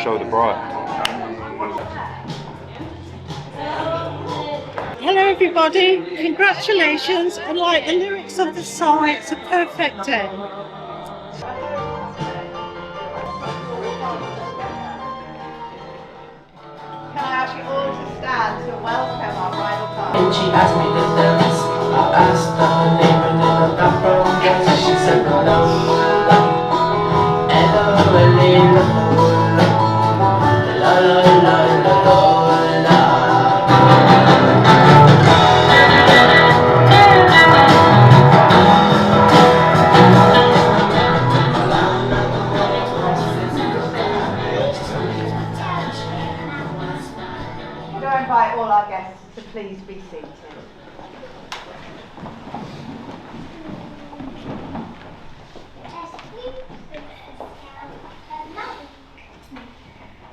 show the bride. Hello everybody, congratulations, and like the lyrics of the song, it's a perfect day. Can I ask you all to stand to welcome our bridal party? And she asked me to dance. I asked her name and then I got from dance and she said Lola. Lola, I invite all our guests to please be seated.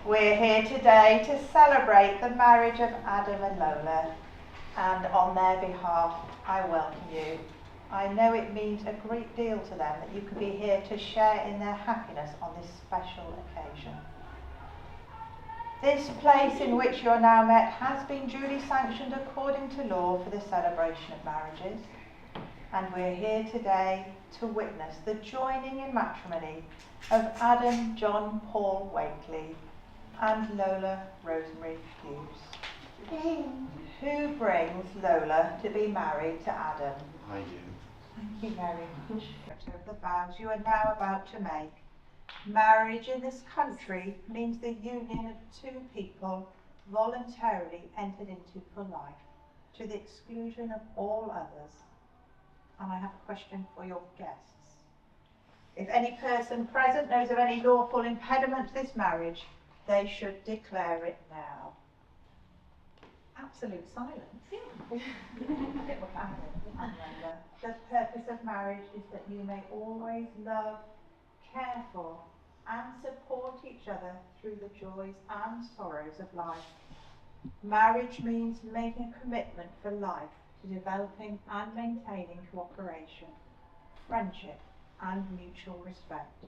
We're here today to celebrate the marriage of Adam and Lola, and on their behalf I welcome you. I know it means a great deal to them that you can be here to share in their happiness on this special occasion. This place in which you are now met has been duly sanctioned according to law for the celebration of marriages, and we're here today to witness the joining in matrimony of Adam John Paul Wakely and Lola Rosemary Hughes. Who brings Lola to be married to Adam? I do. Thank you very much. Of the vows you are now about to make. Marriage in this country means the union of two people voluntarily entered into for life, to the exclusion of all others. And I have a question for your guests. If any person present knows of any lawful impediment to this marriage, they should declare it now. Absolute silence. The purpose of marriage is that you may always love, care for, and support each other through the joys and sorrows of life. Marriage means making a commitment for life to developing and maintaining cooperation, friendship, and mutual respect.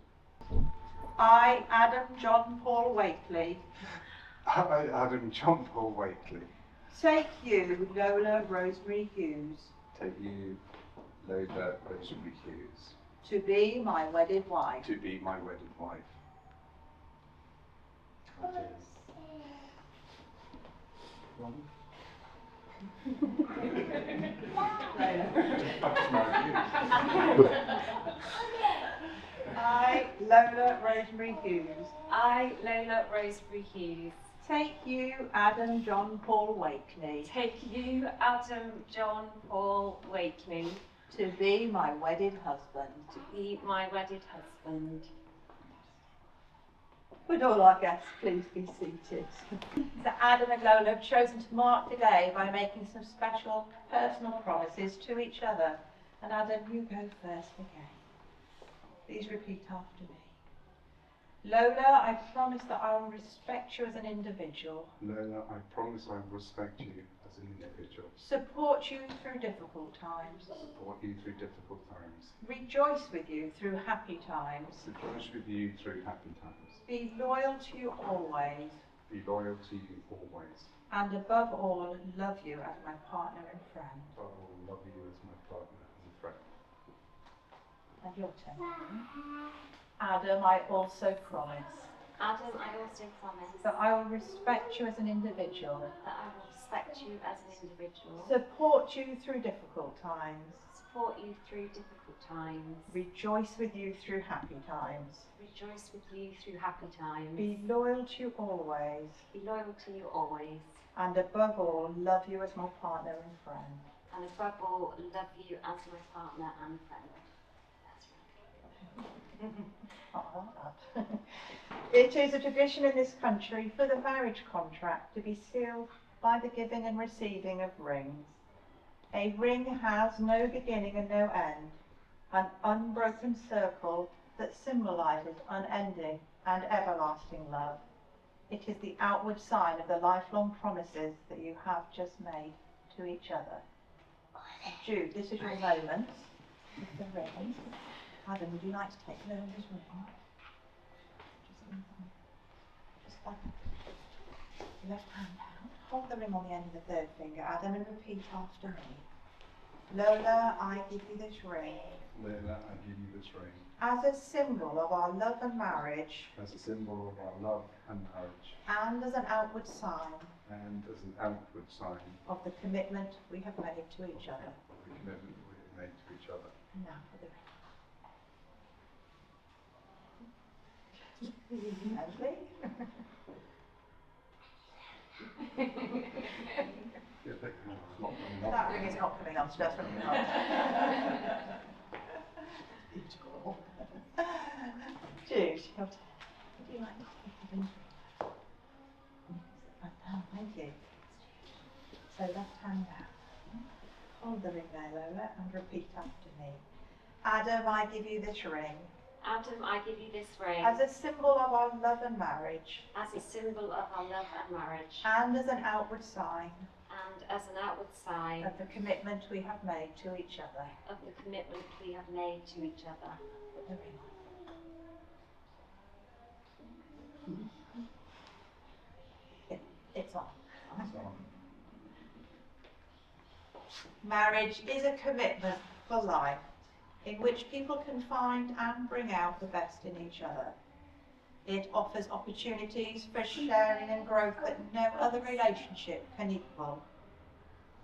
I, Adam John Paul Wakely, I, Adam John Paul Wakely, take you, Lola Rosemary Hughes, take you, Lola Rosemary Hughes, to be my wedded wife. to be my wedded wife. I do. I, Lola Rosemary Hughes, I, Lola Rosemary Hughes, take you, Adam John Paul Wakely, take you, Adam John Paul Wakely, to be my wedded husband. to be my wedded husband. Would all our guests please be seated? So Adam and Lola have chosen to mark today by making some special personal promises to each other. And Adam, you go first again. Please repeat after me. Lola, I promise that I will respect you as an individual. Lola, I promise I will respect you as an individual. Support you through difficult times. Support you through difficult times. Rejoice with you through happy times. Rejoice with you through happy times. Be loyal to you always. Be loyal to you always. And above all, love you as my partner and friend. I will love you as my partner and friend. And your turn. Adam, I also promise Adam, I also promise that I will respect you as an individual. that I will respect you as an individual, Support you through difficult times. support you through difficult times, Rejoice with you through happy times. rejoice with you through happy times, Be loyal to you always. be loyal to you always, And above all, love you as my partner and friend. and above all, love you as my partner and friend. It is a tradition in this country for the marriage contract to be sealed by the giving and receiving of rings. A ring has no beginning and no end, an unbroken circle that symbolises unending and everlasting love. It is the outward sign of the lifelong promises that you have just made to each other. Jude, this is your moment with the ring. Adam, would you like to take Lola's ring? Just Left hand down. Hold the ring on the end of the third finger, Adam, and repeat after me. Lola, I give you this ring. Lola, I give you this ring. As a symbol of our love and marriage. As a symbol of our love and marriage. And as an outward sign. And as an outward sign. Of the commitment we have made to each other. Of the commitment we have made to each other. And now for the ring. Lovely. That ring is not coming on, stress from the heart. Beautiful. Jude, your turn. Would you like to take the ring? Thank you. So left hand down. Hold the ring there, Lola, and repeat after me. Adam, I give you this ring. Adam, I give you this ring. As a symbol of our love and marriage. As a symbol of our love and marriage. And as an outward sign. And as an outward sign. Of the commitment we have made to each other. Of the commitment we have made to each other. Put the ring on. It's on. Marriage is a commitment for life, in which people can find and bring out the best in each other. It offers opportunities for sharing and growth that no other relationship can equal.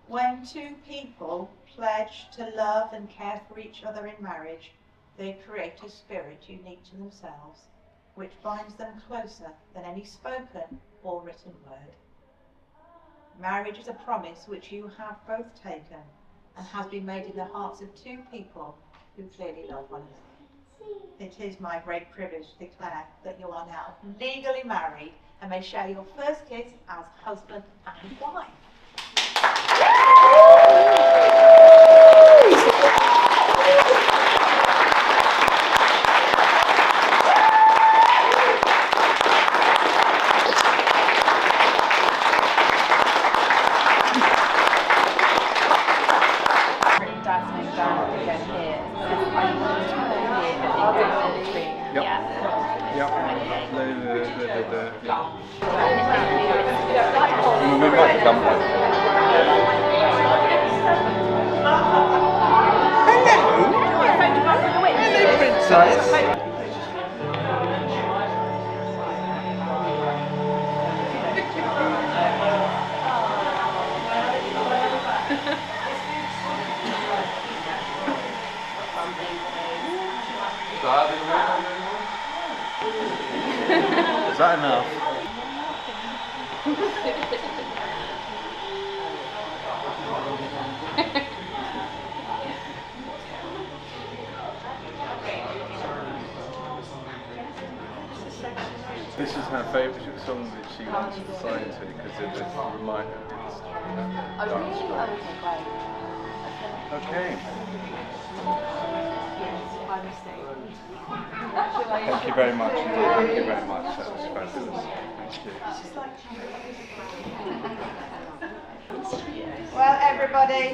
When two people pledge to love and care for each other in marriage, they create a spirit unique to themselves, which binds them closer than any spoken or written word. Marriage is a promise which you have both taken and has been made in the hearts of two people who clearly love one another. It is my great privilege to declare that you are now legally married and may share your first kiss as husband and wife. Dad's name down again here. Is that enough? This is her favourite song that she wants to sign to because it reminds her. Okay. Thank you very much. Thank you very much. That was fabulous. Thank you. Well, everybody,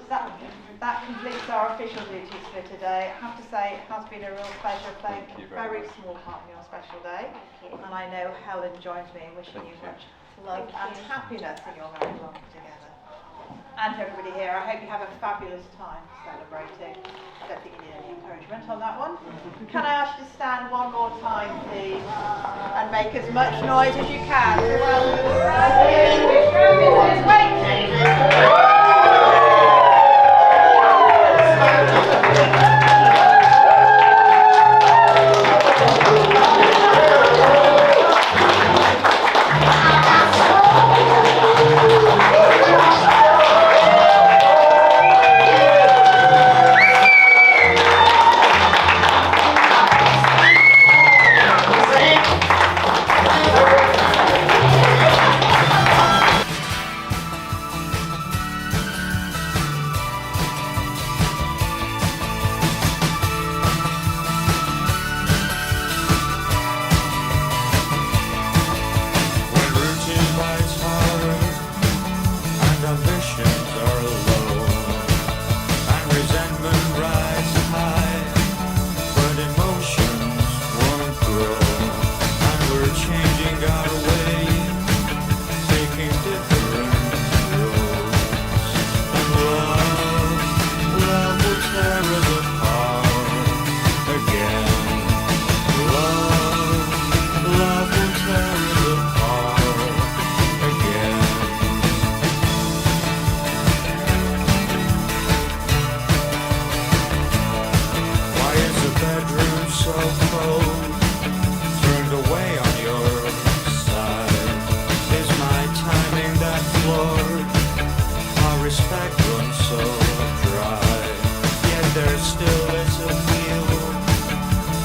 that completes our official duties for today. I have to say, it has been a real pleasure playing a very small part in your special day. And I know Helen joins me in wishing you much love and happiness in your married life together. And to everybody here, I hope you have a fabulous time celebrating. I don't think you need any encouragement on that one. Can I ask you to stand one more time, please, and make as much noise as you can to welcome so cold, turned away on your side. Is my timing that flawed? Our respect runs so dry. Yet there still is a feel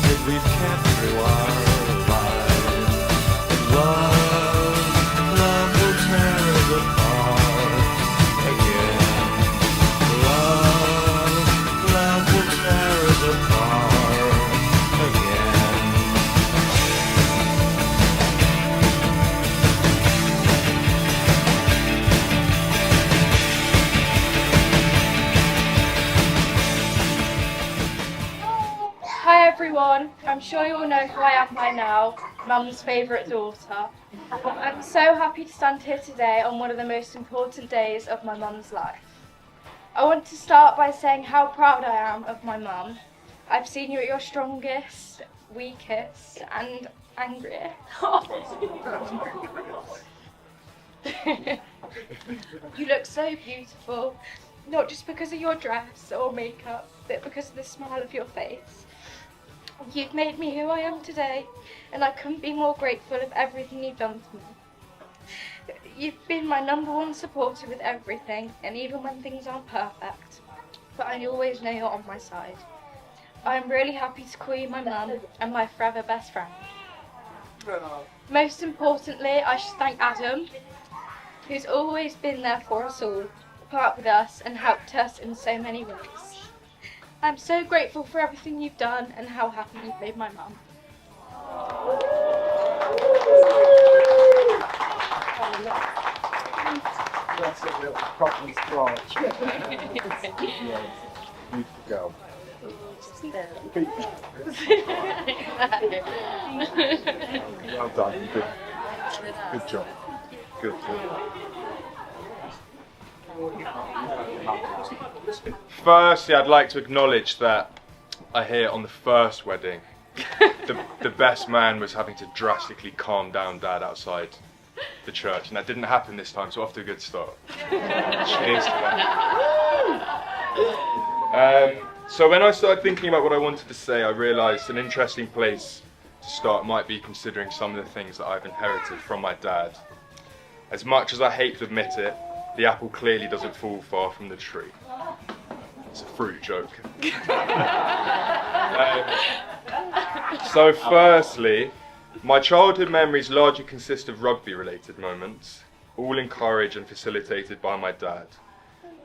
that we've kept through our lives. Love, love will tear us apart again. Love, love will tear us apart again. Hi everyone, I'm sure you all know who I am by now, Mum's favourite daughter. I'm so happy to stand here today on one of the most important days of my mum's life. I want to start by saying how proud I am of my mum. I've seen you at your strongest, weakest and angriest. You look so beautiful, not just because of your dress or makeup, but because of the smile of your face. You've made me who I am today, and I couldn't be more grateful of everything you've done for me. You've been my #1 supporter with everything, and even when things aren't perfect, but I always know you're on my side. I'm really happy to call you my mum and my forever best friend. Most importantly, I should thank Adam, who's always been there for us all, part with us and helped us in so many ways. I'm so grateful for everything you've done and how happy you've made my mum. That's a little properly scratch. Beautiful girl. Well done. Good job. Good job. Firstly, I'd like to acknowledge that I hear on the first wedding, the best man was having to drastically calm down Dad outside the church, and that didn't happen this time, so off to a good start. Cheers to that. So when I started thinking about what I wanted to say, I realised an interesting place to start might be considering some of the things that I've inherited from my dad. As much as I hate to admit it, the apple clearly doesn't fall far from the tree. It's a fruit joke. So firstly, my childhood memories largely consist of rugby-related moments, all encouraged and facilitated by my dad,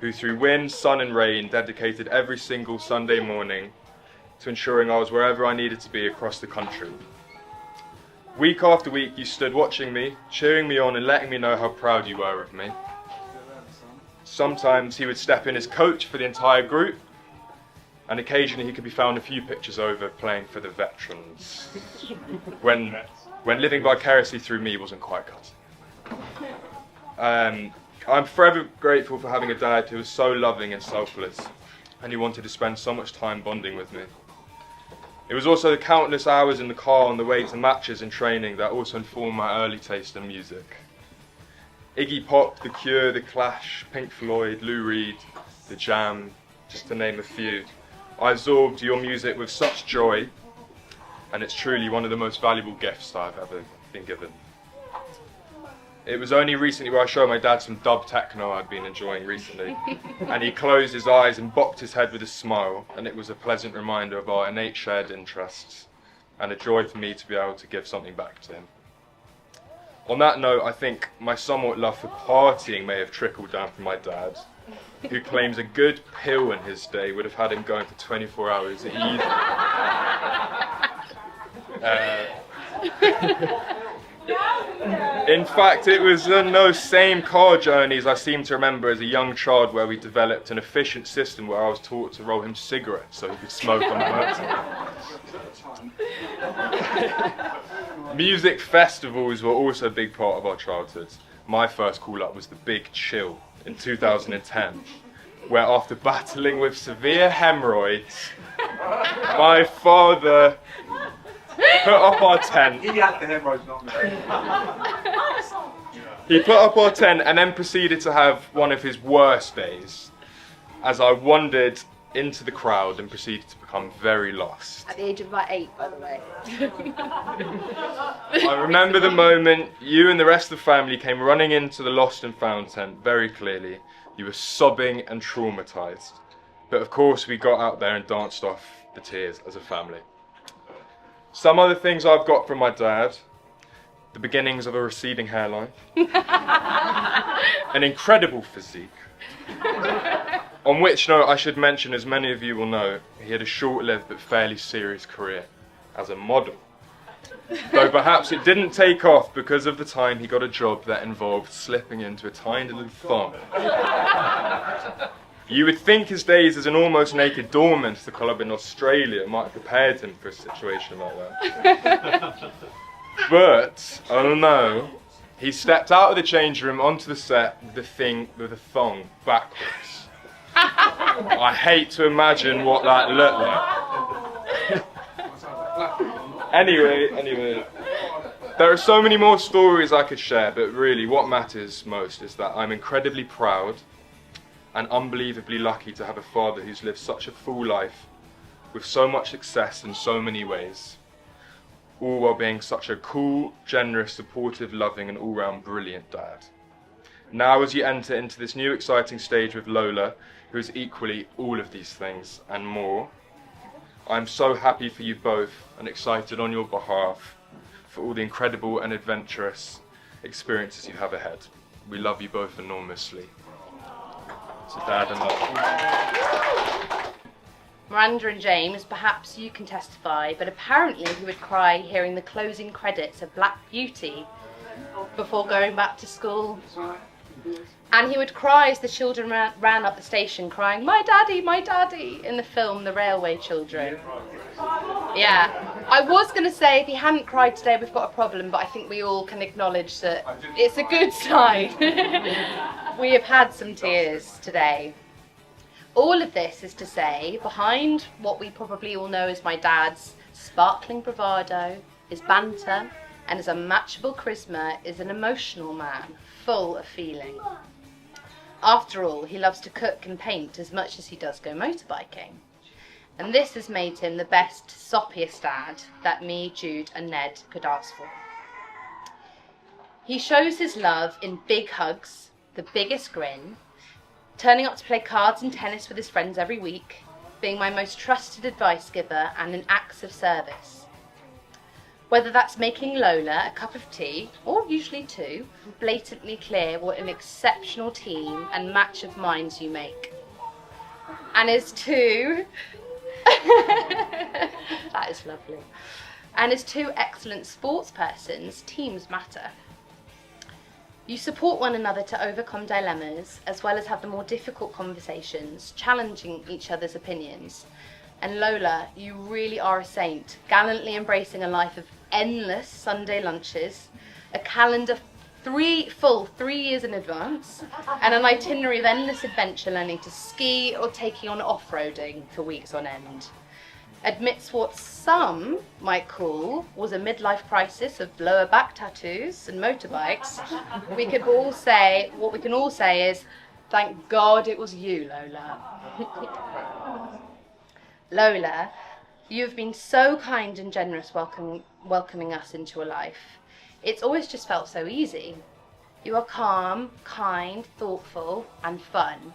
who through wind, sun and rain dedicated every single Sunday morning to ensuring I was wherever I needed to be across the country. Week after week you stood watching me, cheering me on and letting me know how proud you were of me. Sometimes he would step in as coach for the entire group, and occasionally he could be found a few pictures over playing for the veterans, when living vicariously through me wasn't quite cutting. I'm forever grateful for having a dad who was so loving and selfless, and he wanted to spend so much time bonding with me. It was also the countless hours in the car on the way to matches and training that also informed my early taste in music. Iggy Pop, The Cure, The Clash, Pink Floyd, Lou Reed, The Jam, just to name a few. I absorbed your music with such joy, and it's truly one of the most valuable gifts that I've ever been given. It was only recently where I showed my dad some dub techno I'd been enjoying recently, and he closed his eyes and bopped his head with a smile, and it was a pleasant reminder of our innate shared interests, and a joy for me to be able to give something back to him. On that note, I think my somewhat love for partying may have trickled down from my dad, who claims a good pill in his day would have had him going for 24 hours easy. In fact, it was on those same car journeys I seem to remember as a young child where we developed an efficient system where I was taught to roll him cigarettes so he could smoke on the motorcycle. Music festivals were also a big part of our childhood. My first call-up was the Big Chill in 2010, where after battling with severe hemorrhoids, my father put up our tent. He had the hemorrhoids, not me. He put up our tent and then proceeded to have one of his worst days, as I wondered into the crowd and proceeded to become very lost. At the age of about 8, by the way. I remember the moment you and the rest of the family came running into the lost and found tent very clearly. You were sobbing and traumatised. But of course we got out there and danced off the tears as a family. Some other things I've got from my dad: the beginnings of a receding hairline, an incredible physique, on which note I should mention, as many of you will know, he had a short-lived but fairly serious career as a model. Though perhaps it didn't take off because of the time he got a job that involved slipping into a tiny little thong. You would think his days as an almost naked doorman at the club in Australia might have prepared him for a situation like that. But, oh no, he stepped out of the change room onto the set with the thong backwards. I hate to imagine what that looked like. Anyway, there are so many more stories I could share, but really what matters most is that I'm incredibly proud and unbelievably lucky to have a father who's lived such a full life with so much success in so many ways, all while being such a cool, generous, supportive, loving and all-round brilliant dad. Now as you enter into this new exciting stage with Lola, who is equally all of these things and more, I'm so happy for you both and excited on your behalf for all the incredible and adventurous experiences you have ahead. We love you both enormously. To Dad and Lola. Miranda and James, perhaps you can testify, but apparently he would cry hearing the closing credits of Black Beauty before going back to school. And he would cry as the children ran up the station crying, my daddy, in the film The Railway Children. Yeah, I was going to say if he hadn't cried today we've got a problem, but I think we all can acknowledge that it's a good sign. We have had some tears today. All of this is to say, behind what we probably all know as my dad's sparkling bravado, his banter, and his unmatchable charisma is an emotional man, full of feeling. After all, he loves to cook and paint as much as he does go motorbiking. And this has made him the best, soppiest dad that me, Jude and Ned could ask for. He shows his love in big hugs, the biggest grin, turning up to play cards and tennis with his friends every week, being my most trusted advice giver and in acts of service. Whether that's making Lola a cup of tea, or usually 2, blatantly clear what an exceptional team and match of minds you make. And as 2, that is lovely. And as 2 excellent sports persons, teams matter. You support one another to overcome dilemmas, as well as have the more difficult conversations, challenging each other's opinions. And Lola, you really are a saint, gallantly embracing a life of endless Sunday lunches, a calendar 3 years in advance, and an itinerary of endless adventure, learning to ski or taking on off-roading for weeks on end. Amidst what some might call was a midlife crisis of lower back tattoos and motorbikes, we can all say is, thank God it was you, Lola. Lola, you have been so kind and generous welcoming us into your life. It's always just felt so easy. You are calm, kind, thoughtful, and fun.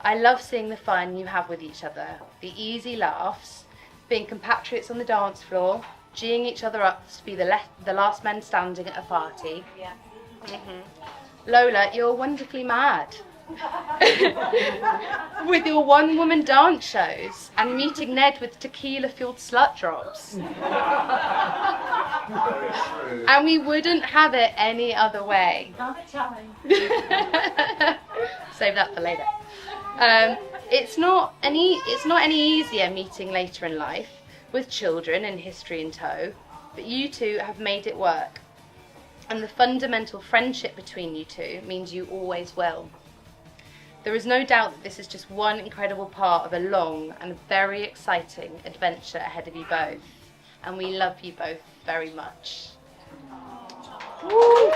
I love seeing the fun you have with each other, the easy laughs, being compatriots on the dance floor, geeing each other up to be the last men standing at a party. Yeah. Lola, you're wonderfully mad. With your one-woman dance shows and meeting Ned with tequila-fueled slut drops. And we wouldn't have it any other way. Save that for later. It's not any easier meeting later in life with children and history in tow, but you 2 have made it work. And the fundamental friendship between you 2 means you always will. There is no doubt that this is just one incredible part of a long and very exciting adventure ahead of you both. And we love you both very much. Woo!